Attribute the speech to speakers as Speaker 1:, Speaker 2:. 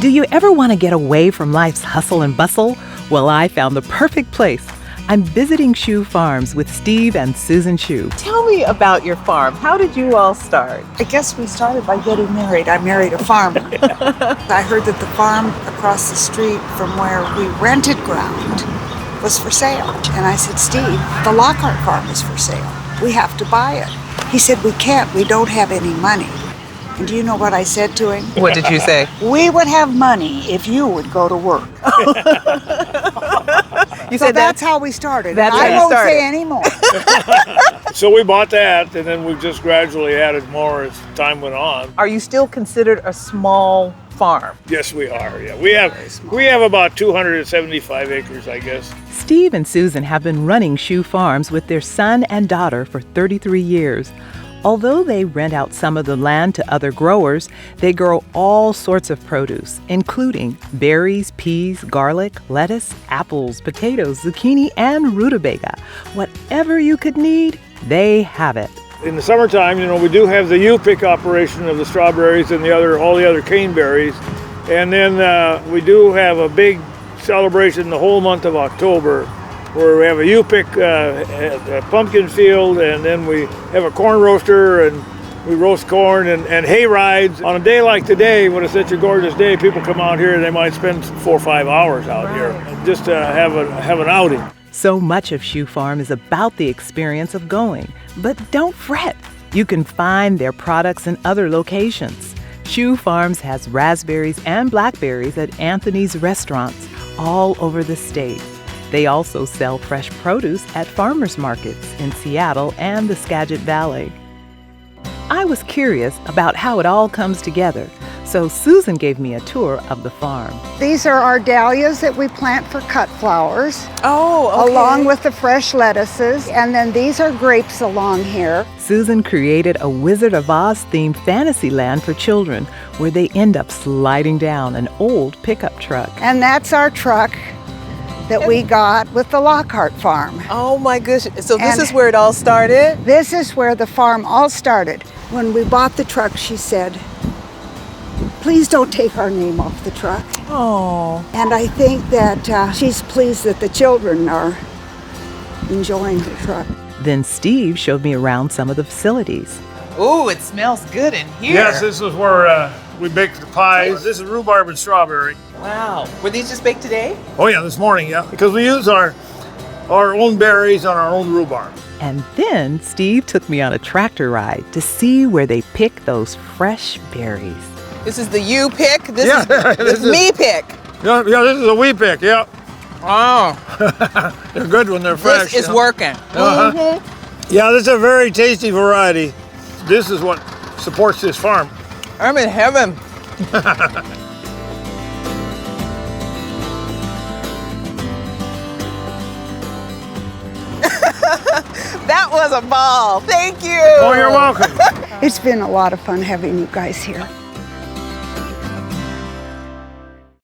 Speaker 1: Do you ever want to get away from life's hustle and bustle? Well, I found the perfect place. I'm visiting Schuh Farms with Steve and Susan Schuh. Tell me about your farm. How did you all start?
Speaker 2: I guess we started by getting married. I married a farmer. I heard that the farm across the street from where we rented ground was for sale. And I said, Steve, the Lockhart farm is for sale. We have to buy it. He said, we can't. We don't have any money. And do you know what I said to him?
Speaker 1: What did you say?
Speaker 2: We would have money if you would go to work.
Speaker 1: You
Speaker 2: So
Speaker 1: said
Speaker 2: that's how we started.
Speaker 1: That's
Speaker 2: And
Speaker 1: how
Speaker 2: I
Speaker 1: you
Speaker 2: won't
Speaker 1: started.
Speaker 2: say any more.
Speaker 3: So we bought that, and then we've just gradually added more as time went on.
Speaker 1: Are you still considered a small farm?
Speaker 3: Yes, we are. Yeah, we have about 275 acres, I guess.
Speaker 1: Steve and Susan have been running Schuh Farms with their son and daughter for 33 years. Although they rent out some of the land to other growers, they grow all sorts of produce, including berries, peas, garlic, lettuce, apples, potatoes, zucchini, and rutabaga. Whatever you could need, they have it.
Speaker 3: In the summertime, we do have the U-pick operation of the strawberries and all the other caneberries. And then we do have a big celebration the whole month of October, where we have a U-pick pumpkin field, and then we have a corn roaster, and we roast corn and hay rides. On a day like today, when it's such a gorgeous day, people come out here and they might spend 4 or 5 hours out here just to have an outing.
Speaker 1: So much of Schuh Farm is about the experience of going. But don't fret. You can find their products in other locations. Schuh Farms has raspberries and blackberries at Anthony's restaurants all over the state. They also sell fresh produce at farmers markets in Seattle and the Skagit Valley. I was curious about how it all comes together, so Susan gave me a tour of the farm.
Speaker 2: These are our dahlias that we plant for cut flowers.
Speaker 1: Oh, okay.
Speaker 2: Along with the fresh lettuces. And then these are grapes along here.
Speaker 1: Susan created a Wizard of Oz-themed fantasy land for children where they end up sliding down an old pickup truck.
Speaker 2: And that's our truck that we got with the Lockhart farm.
Speaker 1: Oh my goodness. So this
Speaker 2: And-
Speaker 1: is where it all started?
Speaker 2: This is where the farm all started. When we bought the truck, she said, please don't take our name off the truck.
Speaker 1: Oh.
Speaker 2: And I think that she's pleased that the children are enjoying the truck.
Speaker 1: Then Steve showed me around some of the facilities. Ooh, it smells good in here.
Speaker 3: Yes, this is where we bake the pies. This is rhubarb and strawberry.
Speaker 1: Wow. Were these just baked today?
Speaker 3: Oh yeah, this morning, yeah. Because we use our own berries and our own rhubarb.
Speaker 1: And then Steve took me on a tractor ride to see where they pick those fresh berries. This is the you pick? This is me pick.
Speaker 3: Yeah, this is a wee pick, yeah.
Speaker 1: Oh.
Speaker 3: They're good when they're fresh.
Speaker 1: This is working.
Speaker 3: Uh-huh. Yeah, this is a very tasty variety. This is what supports this farm.
Speaker 1: I'm in heaven. That was a ball. Thank you.
Speaker 3: Oh, you're welcome.
Speaker 2: It's been a lot of fun having you guys here.